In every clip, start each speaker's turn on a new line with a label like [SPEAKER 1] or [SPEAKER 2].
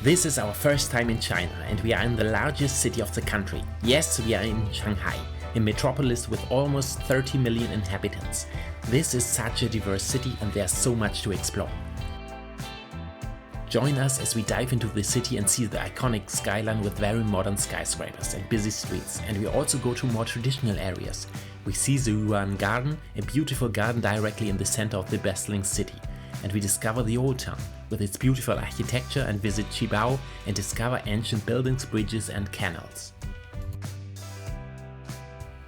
[SPEAKER 1] This is our first time in China and we are in the largest city of the country. Yes, we are in Shanghai, a metropolis with almost 30 million inhabitants. This is such a diverse city and there's so much to explore. Join us as we dive into the city and see the iconic skyline with very modern skyscrapers and busy streets, and we also go to more traditional areas. We see the Yuan Garden, a beautiful garden directly in the center of the bustling city, and we discover the Old Town with its beautiful architecture and visit Qibao and discover ancient buildings, bridges and canals.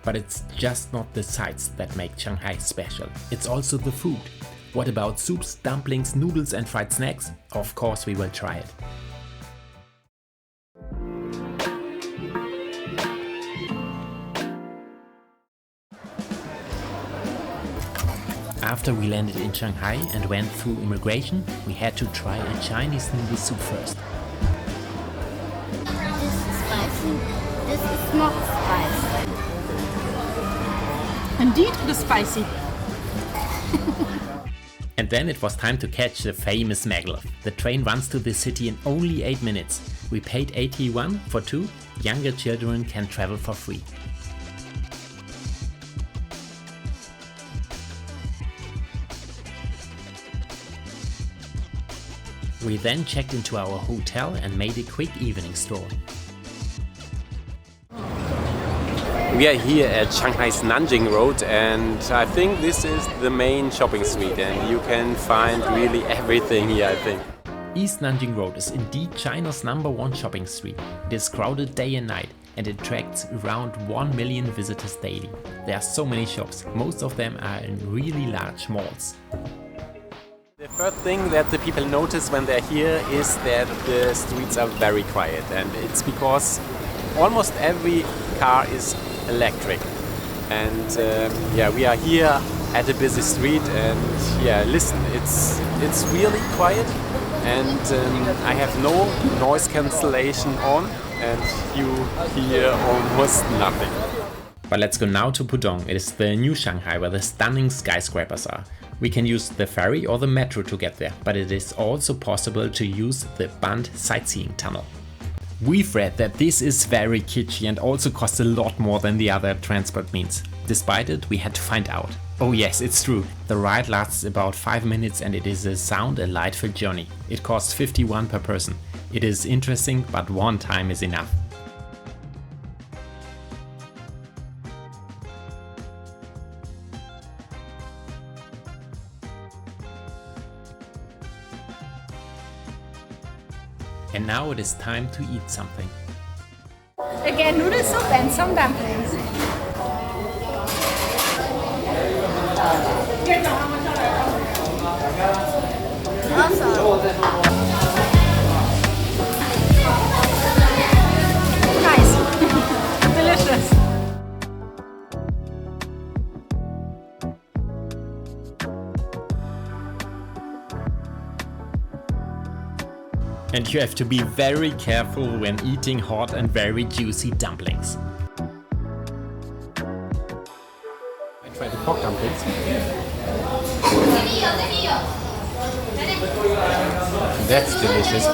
[SPEAKER 1] But it's just not the sights that make Shanghai special, it's also the food. What about soups, dumplings, noodles and fried snacks? Of course we will try it. After we landed in Shanghai and went through immigration, we had to try a Chinese noodle soup first.
[SPEAKER 2] This is spicy. This is not spicy.
[SPEAKER 3] Indeed, it is spicy.
[SPEAKER 1] And then it was time to catch the famous maglev. The train runs to the city in only 8 minutes. We paid 81 for 2. Younger children can travel for free. We then checked into our hotel and made a quick evening stroll.
[SPEAKER 4] We are here at Shanghai's Nanjing Road and I think this is the main shopping street and you can find really everything here, I think.
[SPEAKER 1] East Nanjing Road is indeed China's #1 shopping street. It is crowded day and night and attracts around 1 million visitors daily. There are so many shops, most of them are in really large malls.
[SPEAKER 4] The first thing that the people notice when they're here is that the streets are very quiet, and it's because almost every car is electric. And we are here at a busy street and listen, it's really quiet and I have no noise cancellation on and you hear almost nothing.
[SPEAKER 1] But let's go now to Pudong. It is the new Shanghai where the stunning skyscrapers are. We can use the ferry or the metro to get there, but it is also possible to use the Bund sightseeing tunnel. We've read that this is very kitschy and also costs a lot more than the other transport means. Despite it, we had to find out. Oh yes, it's true. The ride lasts about 5 minutes and it is a sound and light-filled journey. It costs 51 per person. It is interesting, but one time is enough. And now it is time to eat something.
[SPEAKER 3] Again, noodle soup and some dumplings.
[SPEAKER 2] Awesome.
[SPEAKER 3] Nice. Delicious.
[SPEAKER 1] And you have to be very careful when eating hot and very juicy dumplings.
[SPEAKER 4] I tried the pork dumplings. That's delicious.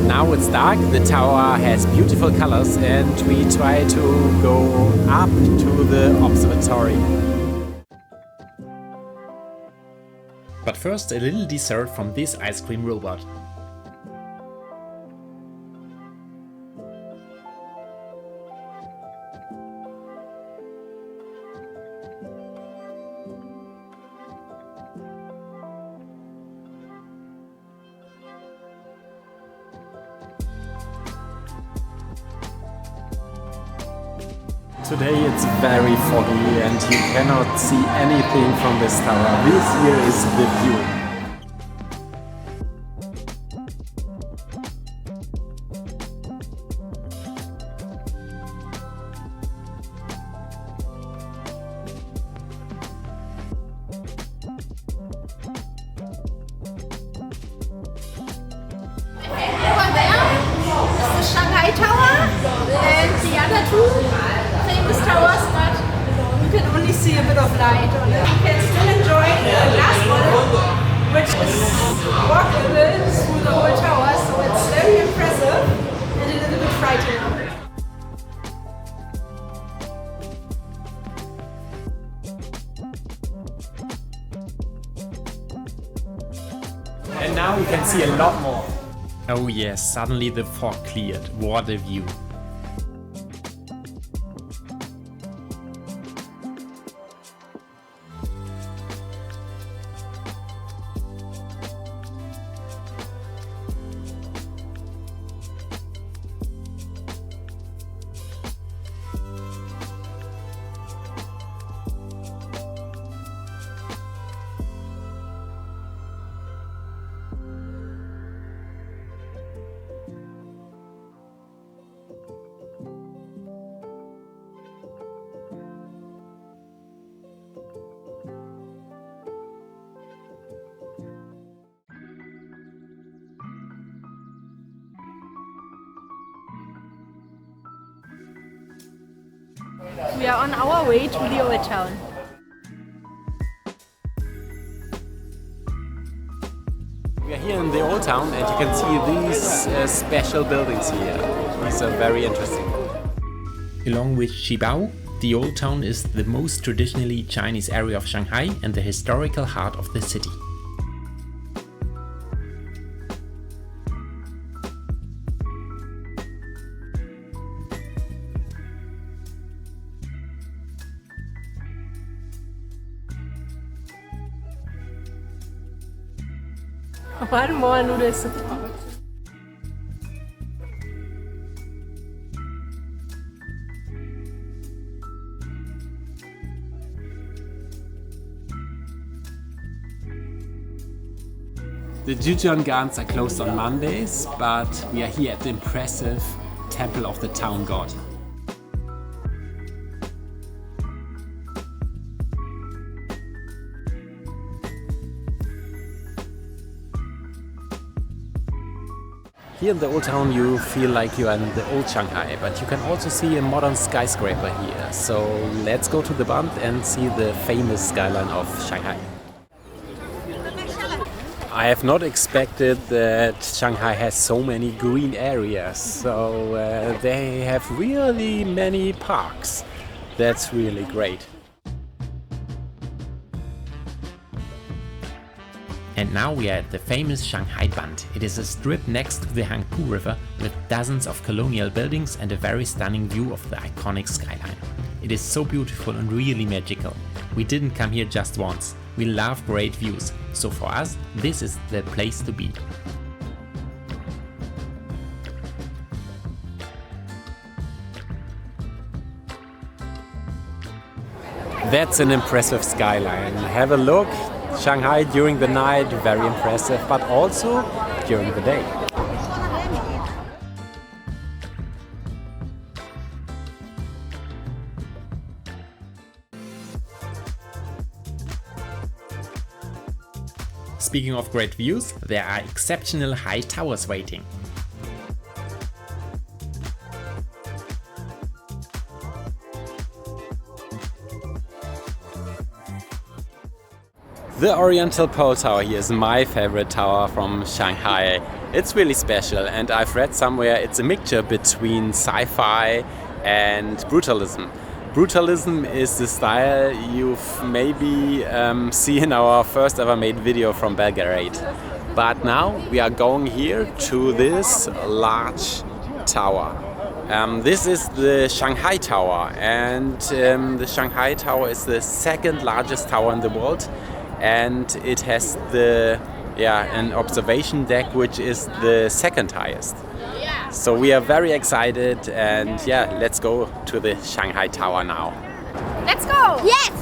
[SPEAKER 4] Now it's dark, the tower has beautiful colors and we try to go up to the observatory.
[SPEAKER 1] But first a little dessert from this ice cream robot.
[SPEAKER 4] Today it's very foggy and you cannot see anything from this tower. This here is the view.
[SPEAKER 3] Over there is the Shanghai Tower and the other two famous towers, but you can only see a bit of light on it. You can still enjoy the last one, which is walkable through the whole tower, so it's very impressive.
[SPEAKER 5] lot more.
[SPEAKER 1] Oh yes, suddenly the fog cleared. What a view.
[SPEAKER 3] We are on our way to the old town.
[SPEAKER 4] We are here in the old town and you can see these special buildings here. These are very interesting.
[SPEAKER 1] Along with Qibao, the old town is the most traditionally Chinese area of Shanghai and the historical heart of the city.
[SPEAKER 3] One more noodle soup.
[SPEAKER 4] The Jujian Gardens are closed on Mondays, but we are here at the impressive Temple of the Town God. Here in the old town you feel like you are in the old Shanghai, but you can also see a modern skyscraper here. So let's go to the Bund and see the famous skyline of Shanghai. I have not expected that Shanghai has so many green areas, so they have really many parks. That's really great.
[SPEAKER 1] And now we are at the famous Shanghai Bund. It is a strip next to the Hangpu River with dozens of colonial buildings and a very stunning view of the iconic skyline. It is so beautiful and really magical. We didn't come here just once. We love great views, so for us this is the place to be.
[SPEAKER 4] That's an impressive skyline. Have a look. Shanghai during the night, very impressive, but also during the day.
[SPEAKER 1] Speaking of great views, there are exceptional high towers waiting.
[SPEAKER 4] The Oriental Pole Tower here is my favorite tower from Shanghai. It's really special and I've read somewhere it's a mixture between sci-fi and brutalism. Brutalism is the style you've maybe seen in our first ever made video from Belgrade. But now we are going here to this large tower. This is the Shanghai Tower, and the Shanghai Tower is the second largest tower in the world. And it has an observation deck which is the second highest. So we are very excited and let's go to the Shanghai Tower now.
[SPEAKER 3] Let's go!
[SPEAKER 2] Yes!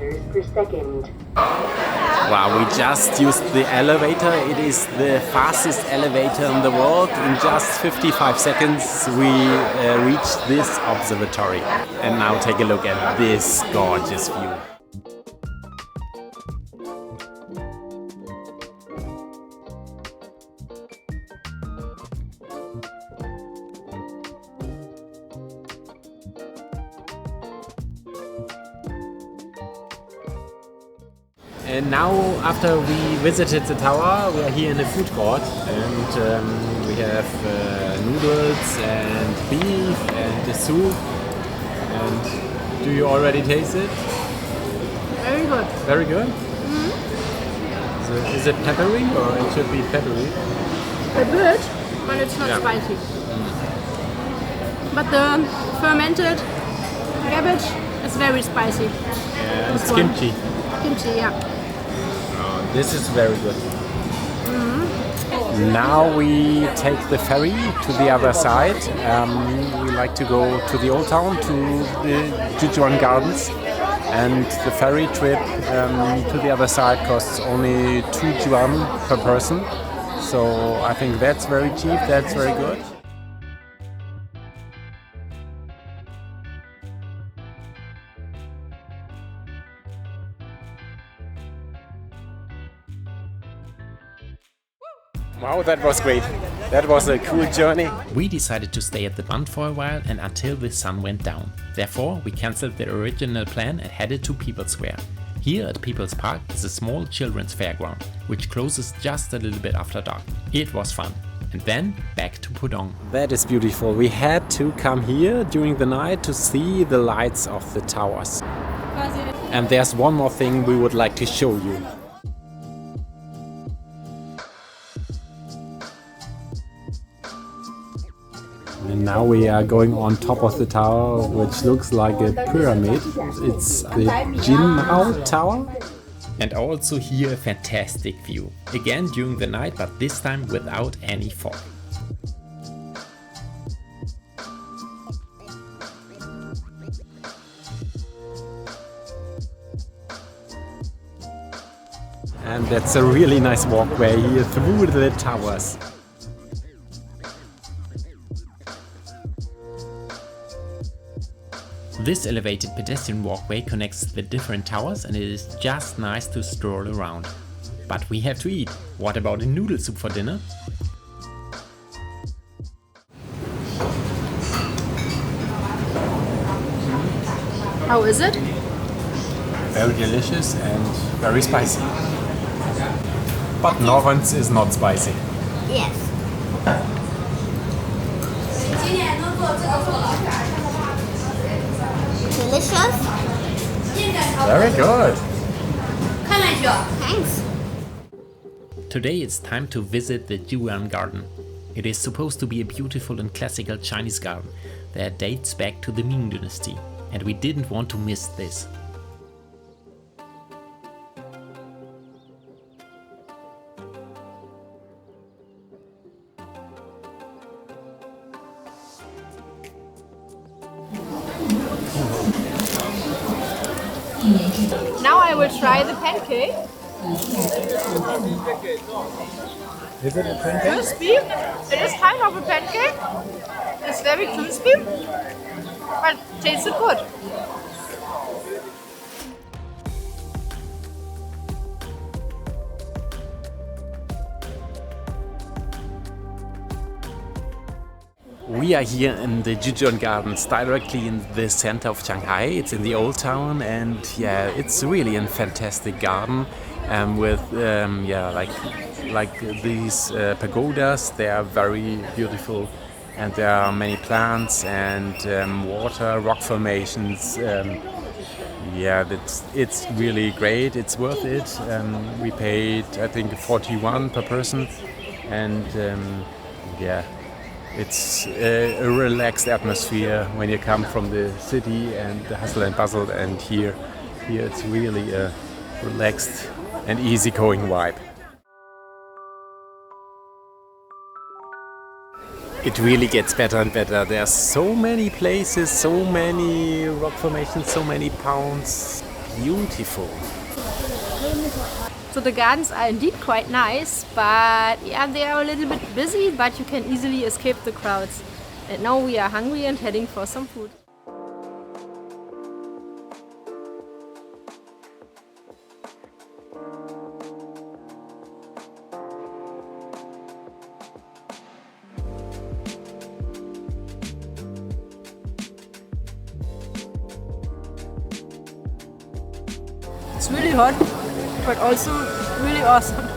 [SPEAKER 6] meters per second.
[SPEAKER 4] Wow, we just used the elevator. It is the fastest elevator in the world. In just 55 seconds we reached this observatory. And now take a look at this gorgeous view. And now, after we visited the tower, we are here in the food court, and we have noodles and beef and the soup. And do you already taste it?
[SPEAKER 3] Very good.
[SPEAKER 4] Very good. So is it peppery, or it should be peppery?
[SPEAKER 3] A bit, but it's not spicy. But the fermented cabbage is very spicy.
[SPEAKER 4] Yeah,
[SPEAKER 3] This
[SPEAKER 4] it's
[SPEAKER 3] one.
[SPEAKER 4] kimchi.
[SPEAKER 3] Kimchi, yeah.
[SPEAKER 4] Oh, this is very good. Now we take the ferry to the other side. We like to go to the old town, to the Jujuan Gardens. And the ferry trip to the other side costs only 2 yuan per person. So I think that's very cheap, that's very good. Wow, that was great. That was a cool journey.
[SPEAKER 1] We decided to stay at the Bund for a while and until the sun went down. Therefore, we cancelled the original plan and headed to People's Square. Here at People's Park is a small children's fairground, which closes just a little bit after dark. It was fun. And then back to Pudong.
[SPEAKER 4] That is beautiful. We had to come here during the night to see the lights of the towers. And there's one more thing we would like to show you. And now we are going on top of the tower, which looks like a pyramid. It's the Jinmao Tower.
[SPEAKER 1] And also here a fantastic view. Again during the night, but this time without any fog.
[SPEAKER 4] And that's a really nice walkway here through the towers.
[SPEAKER 1] This elevated pedestrian walkway connects the different towers and it is just nice to stroll around. But we have to eat. What about a noodle soup for dinner?
[SPEAKER 3] How is it?
[SPEAKER 4] Very delicious and very spicy. But Norröns is not spicy.
[SPEAKER 2] Yes. Delicious.
[SPEAKER 4] Very good.
[SPEAKER 2] Thanks.
[SPEAKER 1] Today it's time to visit the Juan Garden. It is supposed to be a beautiful and classical Chinese garden that dates back to the Ming Dynasty, and we didn't want to miss this.
[SPEAKER 3] Now I will try the pancake.
[SPEAKER 4] Is it a pancake?
[SPEAKER 3] Crispy. It is kind of a pancake. It's very crispy, but tasted good.
[SPEAKER 4] We are here in the Jujuan Gardens, directly in the center of Shanghai. It's in the old town, and yeah, it's really a fantastic garden with like these pagodas. They are very beautiful, and there are many plants and water, rock formations. It's really great. It's worth it. We paid, I think, 41 per person, and it's a relaxed atmosphere when you come from the city and the hustle and bustle, and here it's really a relaxed and easygoing vibe. It really gets better and better. There are so many places, so many rock formations, so many ponds. Beautiful.
[SPEAKER 3] So the gardens are indeed quite nice, but yeah, they are a little bit busy, but you can easily escape the crowds. And now we are hungry and heading for some food. It's really hot. but also really awesome.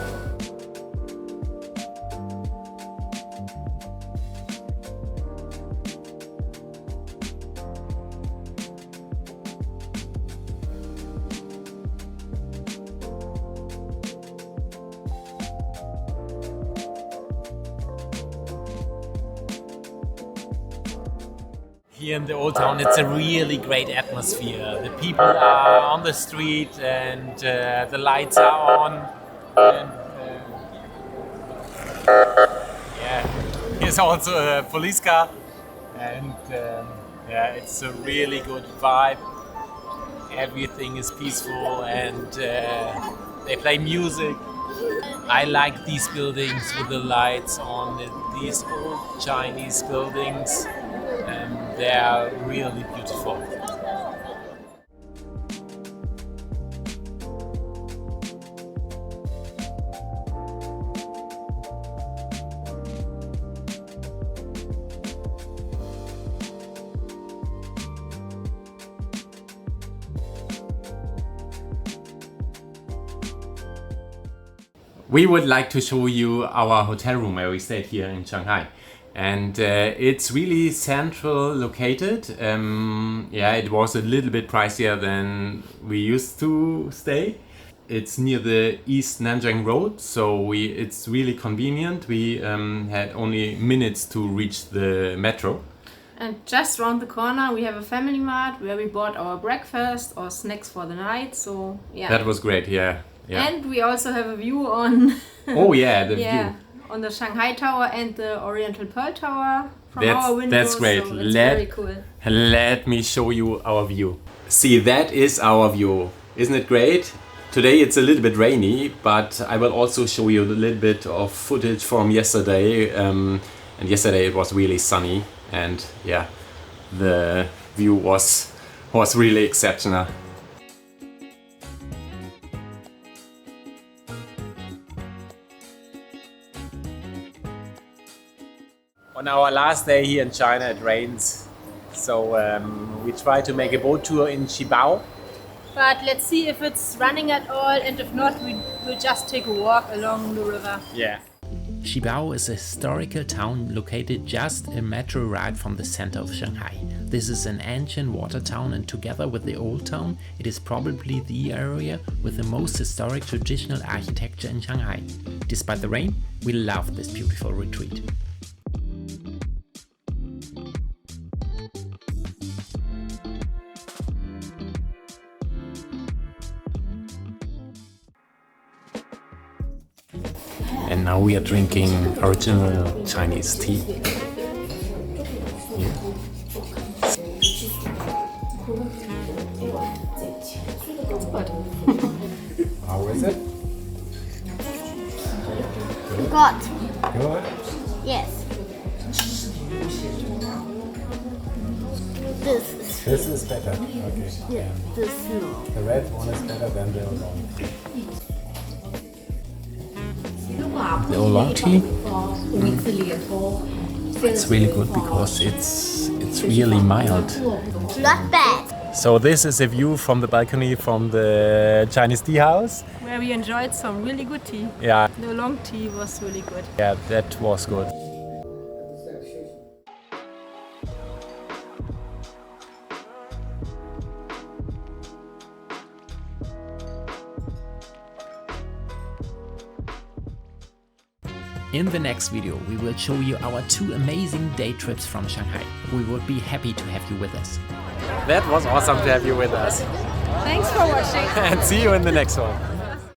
[SPEAKER 4] Here in the old town, it's a really great atmosphere. The people are on the street and the lights are on. And, yeah, here's also a police car, and yeah, it's a really good vibe. Everything is peaceful and they play music. I like these buildings with the lights on, these old Chinese buildings. They are really beautiful.
[SPEAKER 1] We would like to show you our hotel room where we stayed here in Shanghai. And it's really central located. Yeah, it was a little bit pricier than we used to stay. It's near the East Nanjing Road, so it's really convenient. We had only minutes to reach the metro.
[SPEAKER 3] And just around the corner we have a family mart where we bought our breakfast or snacks for the night. So yeah.
[SPEAKER 1] That was great, yeah.
[SPEAKER 3] And we also have a view on
[SPEAKER 1] oh yeah, the view.
[SPEAKER 3] On the Shanghai Tower and the Oriental Pearl Tower from our windows.
[SPEAKER 1] That's great.
[SPEAKER 3] So it's very cool.
[SPEAKER 1] Let me show you our view. See, that is our view. Isn't it great? Today it's a little bit rainy, but I will also show you a little bit of footage from yesterday. And yesterday it was really sunny, and yeah, the view was really exceptional.
[SPEAKER 4] On our last day here in China, it rains, so we try to make a boat tour in Qibao.
[SPEAKER 3] But let's see if it's running at all, and if not, we'll just take a walk along the river.
[SPEAKER 4] Yeah.
[SPEAKER 1] Qibao is a historical town located just a metro ride from the center of Shanghai. This is an ancient water town, and together with the old town, it is probably the area with the most historic traditional architecture in Shanghai. Despite the rain, we love this beautiful retreat. And now we are drinking original Chinese tea. Yeah. How is it?
[SPEAKER 2] Got.
[SPEAKER 1] Good.
[SPEAKER 2] Yes.
[SPEAKER 1] This is better. Okay.
[SPEAKER 2] Yeah. This no.
[SPEAKER 1] The red one is better than the oolong tea. The oolong tea, it's really good because it's really mild.
[SPEAKER 2] Not bad.
[SPEAKER 4] So this is a view from the balcony from the Chinese tea house.
[SPEAKER 3] Where we enjoyed some really good tea.
[SPEAKER 4] Yeah.
[SPEAKER 3] The oolong tea was really good.
[SPEAKER 4] Yeah, that was good.
[SPEAKER 1] In the next video, we will show you our 2 amazing day trips from Shanghai. We would be happy to have you with us.
[SPEAKER 4] That was awesome to have you with us.
[SPEAKER 3] Thanks for watching.
[SPEAKER 4] And see you in the next one.